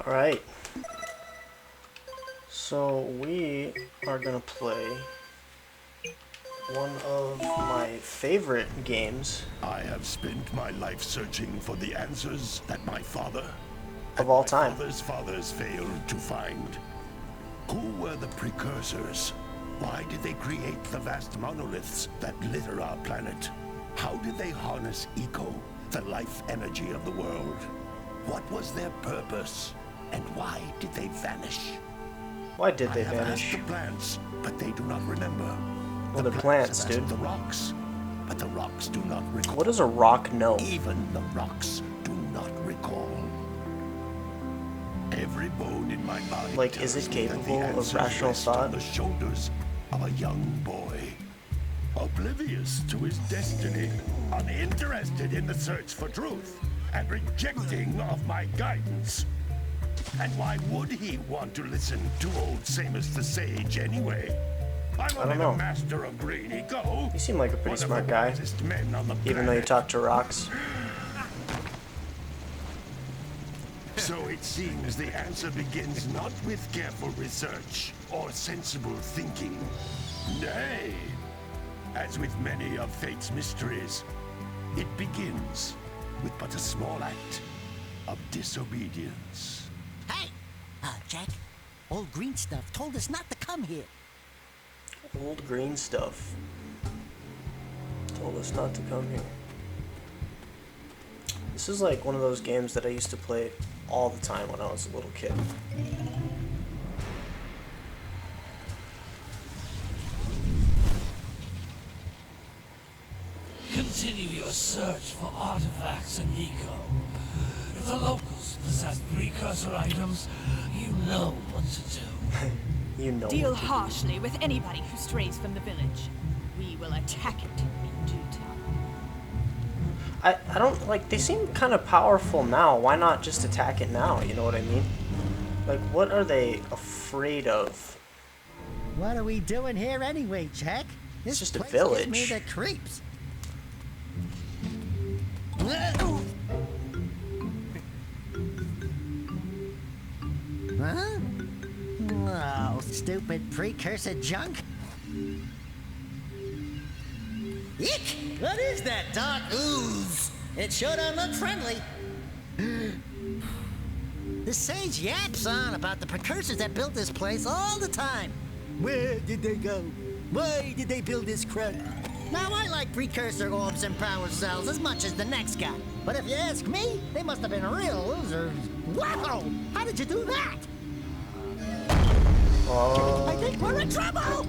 Alright. So we are gonna play one of my favorite games. I have spent my life searching for the answers that my father Of all time. my father's fathers failed to find. Who were the precursors? Why did they create the vast monoliths that litter our planet? How did they harness eco, the life energy of the world? What was their purpose? And why did they vanish? Why did they I have vanish? asked the plants, but they do not remember. Well, The they're plants, have asked dude. The rocks, but the rocks do not recall. What does a rock know? Even the rocks do not recall. Every bone in my body Like, is tells it me that the capable of answers rational rest thought? on the shoulders of a young boy, oblivious to his destiny, uninterested in the search for truth, and rejecting of my guidance. And why would he want to listen to old Samus the Sage anyway? I'm only know. the master of green eco. You seem like a pretty one of smart the guy, wisest men on the even though you planet. talk to rocks. So it seems the answer begins not with careful research or sensible thinking. Nay, as with many of fate's mysteries, it begins with but a small act of disobedience. Hey! Jack, old green stuff told us not to come here. Old green stuff told us not to come here. This is like one of those games that I used to play all the time when I was a little kid. Continue your search for artifacts and eco. If the locals possess precursor items, you know what to do. You know. Deal harshly with anybody who strays from the village. We will attack it in due time. I don't like, they seem kind of powerful now. Why not just attack it now? You know what I mean? Like, what are they afraid of? What are we doing here anyway, Jack? This just a place village. gives me the creeps. Huh? Oh, stupid precursor junk. Eek! What is that dark ooze? It sure don't look friendly. The sage yaps on about the precursors that built this place all the time. Where did they go? Why did they build this crap? Now, I like precursor orbs and power cells as much as the next guy. But if you ask me, they must have been real losers. Wow! How did you do that? I think we're in trouble!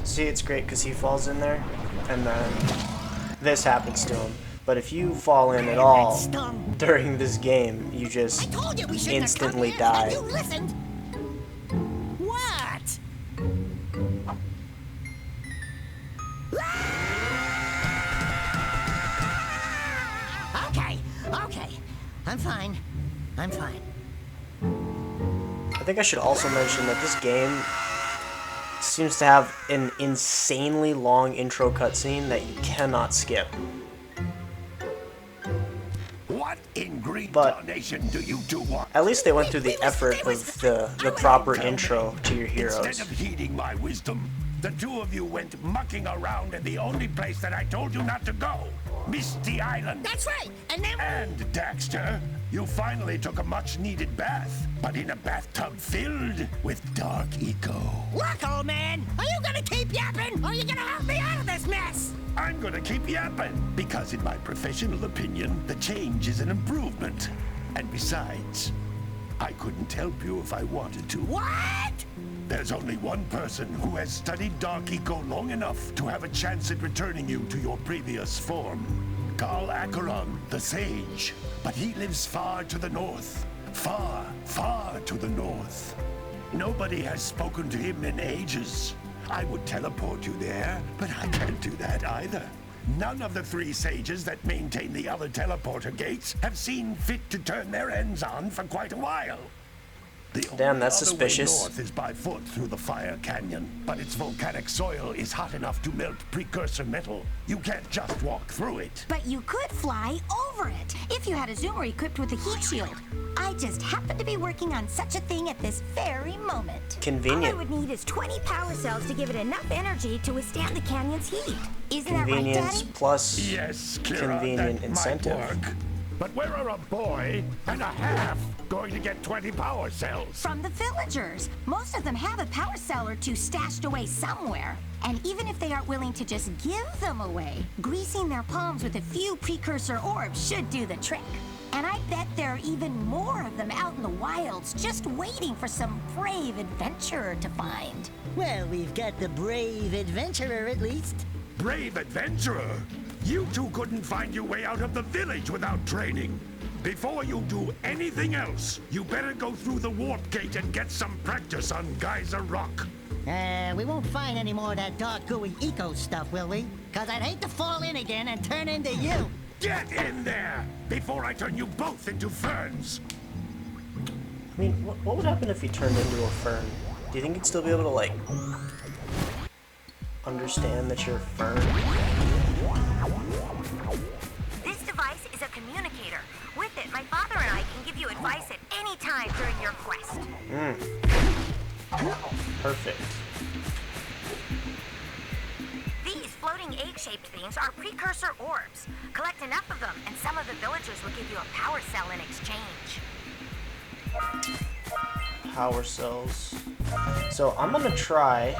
See, it's great because he falls in there, and then this happens to him. But if you fall in at all during this game, you just I told you we shouldn't instantly have come die. here. Have you listened? What? Okay. I'm fine. I think I should also mention that this game seems to have an insanely long intro cutscene that you cannot skip. What in green But tarnation do you two want? at least they went through the effort of the proper intro to your heroes. Instead of heeding my wisdom, the two of you went mucking around in the only place that I told you not to go, Misty Island. That's right. And then And Daxter, you finally took a much-needed bath, but in a bathtub filled with dark eco. look, old man. Are you gonna keep yapping, or are you gonna help me out of this mess? I'm gonna keep yapping, because in my professional opinion, the change is an improvement. And besides, I couldn't help you if I wanted to. What? There's only one person who has studied Dark Eco long enough to have a chance at returning you to your previous form. Carl Acheron, the Sage. But he lives far to the north. Far, far to the north. Nobody has spoken to him in ages. I would teleport you there, but I can't do that either. None of the three sages that maintain the other teleporter gates have seen fit to turn their ends on for quite a while. The Damn, only that's other way suspicious. north is by foot through the fire canyon, but its volcanic soil is hot enough to melt precursor metal. You can't just walk through it. But you could fly over it if you had a zoomer equipped with a heat shield. I just happen to be working on such a thing at this very moment. Convenient. All I would need is 20 power cells to give it enough energy to withstand the canyon's heat. Isn't that right, Convenience Daddy? plus Yes, Kira, convenient that incentive. might work. But where are a boy and a half going to get 20 power cells? From the villagers. Most of them have a power cell or two stashed away somewhere. And even if they aren't willing to just give them away, greasing their palms with a few precursor orbs should do the trick. And I bet there are even more of them out in the wilds, just waiting for some brave adventurer to find. Well, we've got the brave adventurer at least. Brave adventurer! You two couldn't find your way out of the village without training. Before you do anything else, you better go through the warp gate and get some practice on Geyser Rock. We won't find any more of that dark gooey eco stuff, will we? Cause I'd hate to fall in again and turn into you. Get in there before I turn you both into ferns. I mean, what would happen if you turned into a fern? Do you think you'd still be able to, like, understand that you're a fern? This device is a communicator. With it, my father and I can give you advice at any time during your quest. Perfect. These floating egg-shaped things are precursor orbs. Collect enough of them, and some of the villagers will give you a power cell in exchange. Power cells. So I'm gonna try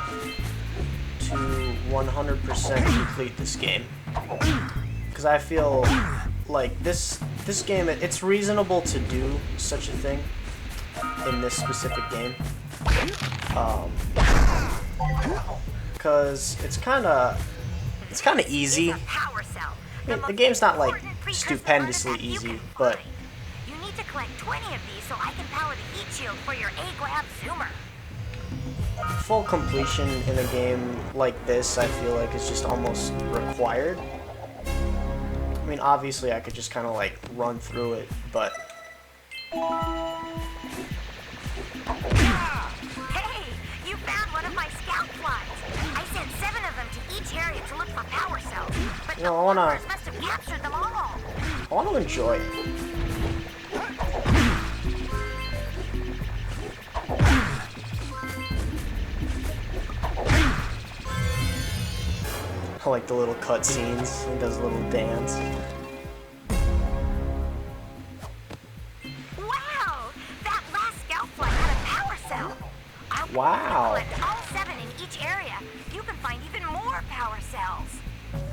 to 100% complete this game, because I feel like this game, it's reasonable to do such a thing in this specific game, because it's kind of easy. Power cell. I mean, the game's not like stupendously easy, but you need to collect 20 of these so I can power the heat shield for your A-Grab zoomer. full completion in a game like this, I feel like, is just almost required. I mean, obviously I could just kind of like run through it, but Hey, you found one of my scout flies. I sent 7 of them to each area to look for power cells, but You the know, I wanna- workers must have captured them all. I want to enjoy it. I like the little cutscenes. He does a little dance. Wow, that last scout fly had a power cell. Wow. Collect all 7 in each area. You can find even more power cells.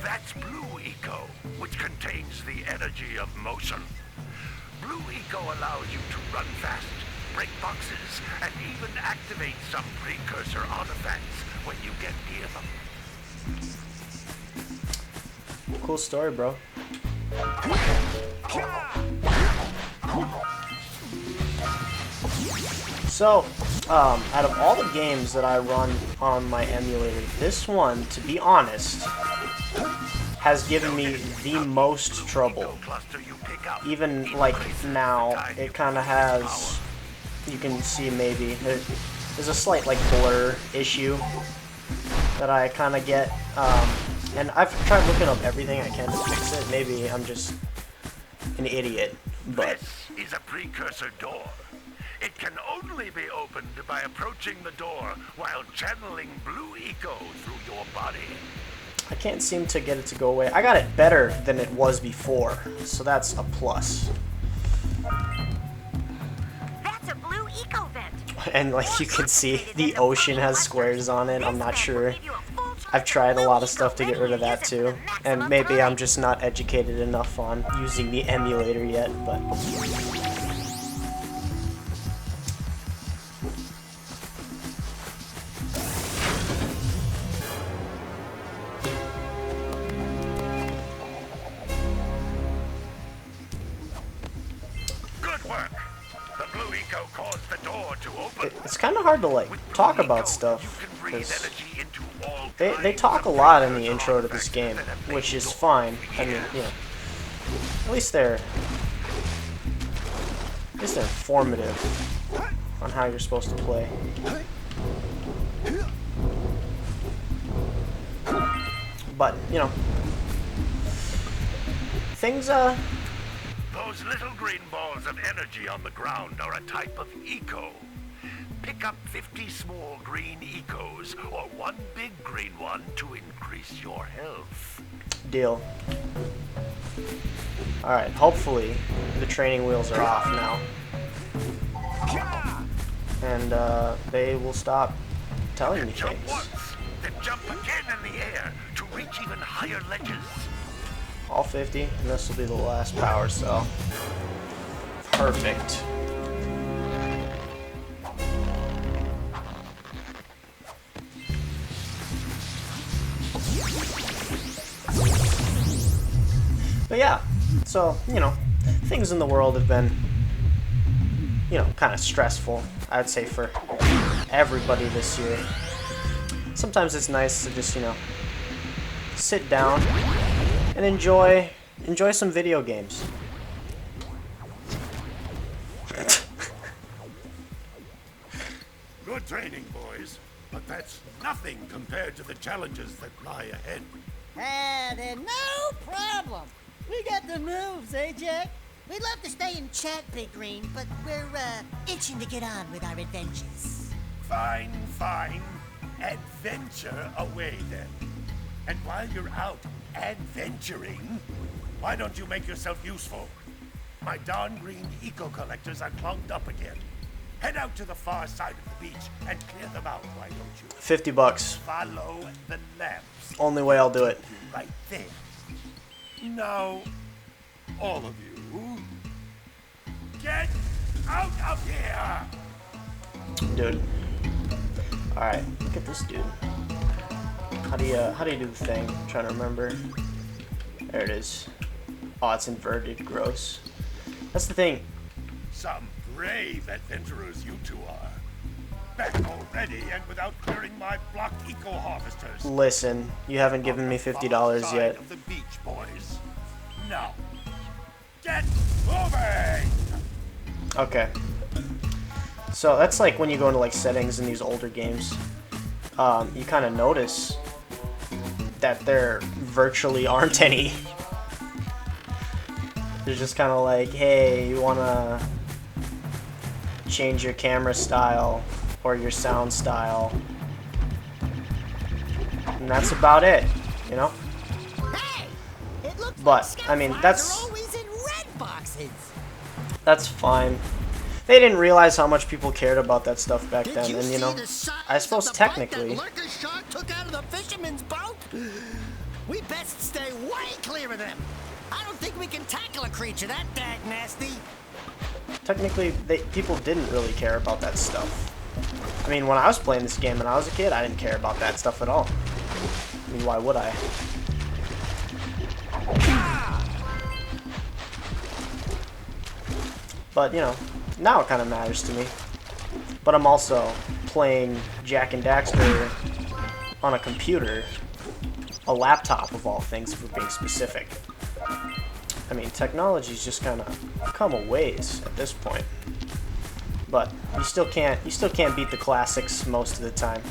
That's Blue Eco, which contains the energy of motion. Blue Eco allows you to run fast, break boxes, and even activate some precursor artifacts when you get near them. Cool story, bro. So, out of all the games that I run on my emulator, this one, to be honest, has given me the most trouble. Even, like, now, it kind of has, you can see maybe, there's a slight, like, blur issue that I kind of get, and I've tried looking up everything I can to fix it. Maybe I'm just an idiot, but This is a precursor door. It can only be opened by approaching the door while channeling Blue Eco through your body. I can't seem to get it to go away. I got it better than it was before, so that's a plus. That's a Blue Eco vent. And like you can see, the ocean has squares on it. I'm not sure. I've tried a lot of stuff to get rid of that too. And maybe I'm just not educated enough on using the emulator yet, but Good work. The Blue Eco caused the door to open. it's kind of hard to like With Blue talk Eco, about stuff you can breathe because energy into all they kinds talk a of lot in the precursor intro to this artifacts game, that have made which is your fine. I mean, here. you know, at least they're informative. on how you're supposed to play. But, you know, things, Those little green balls of energy on the ground are a type of eco. Pick up 50 small green ecos or one big green one to increase your health. deal. Alright, hopefully the training wheels are off now. And, they will stop telling me Jump things. once, then jump again in the air to reach even higher ledges. All 50, and this will be the last power cell. Perfect. But yeah, so, you know, things in the world have been, you know, kind of stressful, I'd say, for everybody this year. Sometimes it's nice to just, you know, sit down and enjoy some video games. Good training, boys, but that's nothing compared to the challenges that lie ahead. Then no problem. We got the moves, eh, Jack? We'd love to stay and chat, Big Green, but we're, itching to get on with our adventures. Fine, fine. Adventure away then. And while you're out adventuring, why don't you make yourself useful? My darn green eco-collectors are clogged up again. Head out to the far side of the beach and clear them out, why don't you? 50 bucks. Follow the lamps. Only way I'll do it. Right there. Now, all of you, get out of here! Dude. Alright, look at this dude. How do you do the thing? I'm trying to remember. There it is. Oh, it's inverted. Gross. That's the thing. Some brave adventurers you two are. Back already and without clearing my block eco-harvesters. Listen, you haven't given me $50 yet. Of the beach, boys. Now, get moving! Okay. So that's like when you go into like settings in these older games. You kind of notice that there virtually aren't any. They're just kind of like, hey, you want to change your camera style or your sound style. And that's about it, you know? Hey! It looks But, like I mean, scout that's- flies are always in red boxes. That's fine. They didn't realize how much people cared about that stuff back Did then, you and you see know, the size I suppose of the bite technically, that lurker shark took out of the fisherman's boat? We best stay way clear of them. I don't think we can tackle a creature that dag nasty. technically, people didn't really care about that stuff. I mean, when I was playing this game and I was a kid, I didn't care about that stuff at all. I mean, why would I? But, you know, now it kind of matters to me. But I'm also playing Jak and Daxter on a computer, a laptop of all things, if we're being specific. I mean, technology's just kind of come a ways at this point. But you still can't beat the classics most of the time.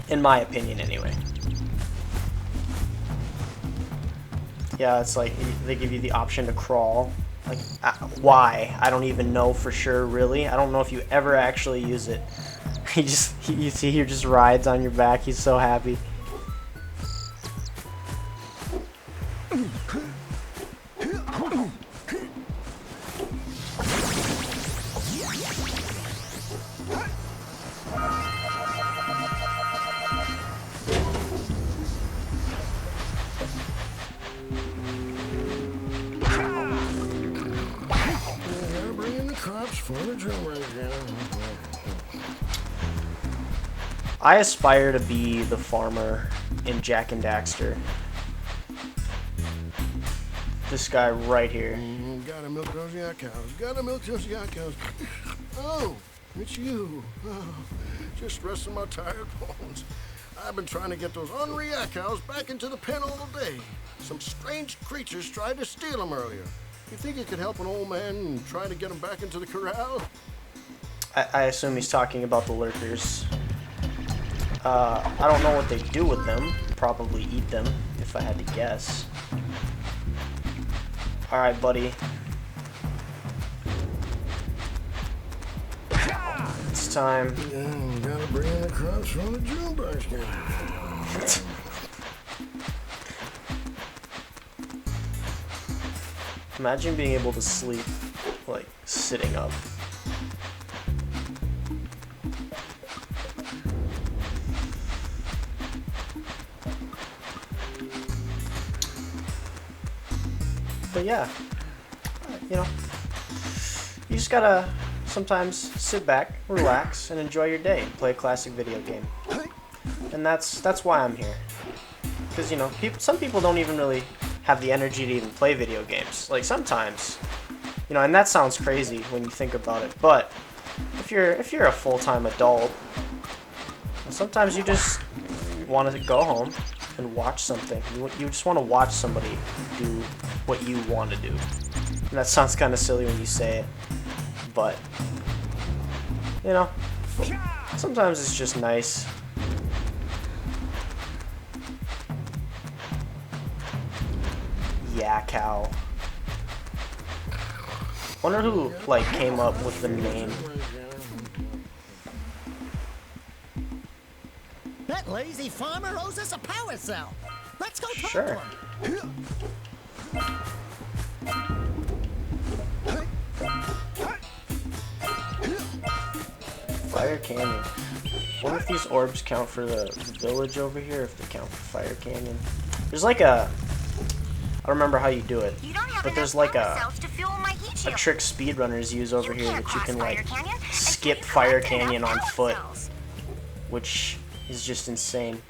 In my opinion, anyway. Yeah, it's like they give you the option to crawl. Like, why? I don't even know for sure, really. I don't know if you ever actually use it. You see, he just rides on your back. He's so happy. I aspire to be the farmer in Jak and Daxter. This guy right here. Gotta milk those yak cows. Gotta milk those yak cows. Oh, it's you. Oh, just resting my tired bones. I've been trying to get those ornery yak cows back into the pen all day. Some strange creatures tried to steal them earlier. You think you could help an old man and try to get them back into the corral? I assume he's talking about the lurkers. I don't know what they do with them. Probably eat them, if I had to guess. Alright, buddy. It's time. Yeah, gotta bring in the crops from the June basket. Imagine being able to sleep, like, sitting up. But yeah, you know, you just gotta sometimes sit back, relax, and enjoy your day and play a classic video game. And that's why I'm here. Because, you know, some people don't even really have the energy to even play video games. Like, sometimes, you know, and that sounds crazy when you think about it, but if you're a full-time adult, sometimes you just want to go home and watch something. You just want to watch somebody do what you want to do. And that sounds kind of silly when you say it, but, you know, sometimes it's just nice. Yeah, cow. Wonder who, like, came up with the name. That lazy farmer owes us a power cell. Let's go talk Sure. to him. Fire Canyon. Wonder if these orbs count for the village over here, if they count for Fire Canyon. There's like a... I don't remember how you do it, but there's like a trick speedrunners use over here that you can like skip Fire Canyon on foot, which is just insane.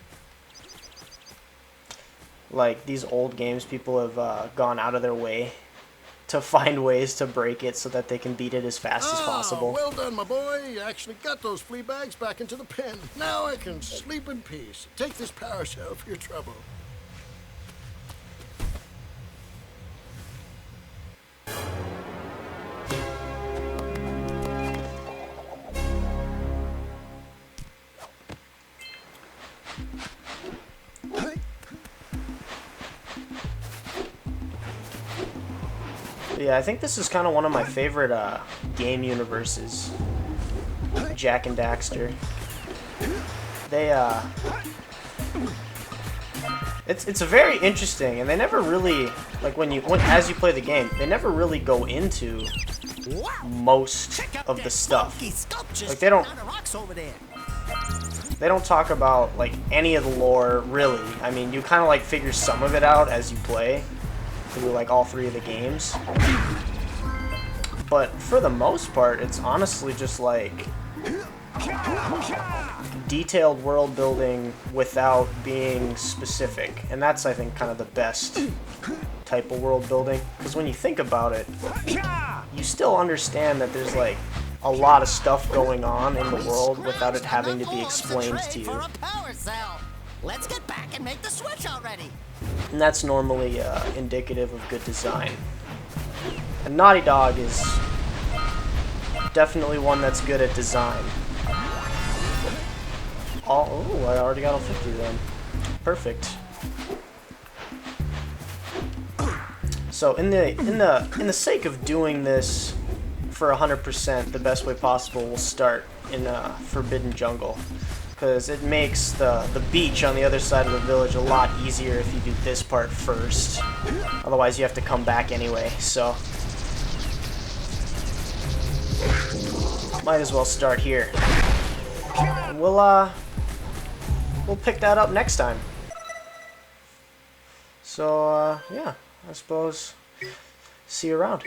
Like, these old games, people have gone out of their way to find ways to break it so that they can beat it as fast as possible. Well done, my boy. You actually got those flea bags back into the pen. Now I can sleep in peace. Take this power cell for your trouble. Yeah, I think this is kind of one of my favorite game universes. Jak and Daxter. They it's very interesting, and they never really, like, as you play the game, they never really go into most of the stuff. Like, they don't talk about like any of the lore really. I mean, you kind of like figure some of it out as you play through like all three of the games, but for the most part, it's honestly just like detailed world building without being specific, and that's, I think, kind of the best type of world building, because when you think about it, you still understand that there's like a lot of stuff going on in the world without it having to be explained to you. Let's get back and make the switch already. And that's normally indicative of good design. And Naughty Dog is definitely one that's good at design. Oh, I already got all 50 then. Perfect. So in the sake of doing this for 100% the best way possible, we'll start in Forbidden Jungle, because it makes the beach on the other side of the village a lot easier if you do this part first. Otherwise, you have to come back anyway, so might as well start here. And we'll pick that up next time. So yeah, I suppose see you around.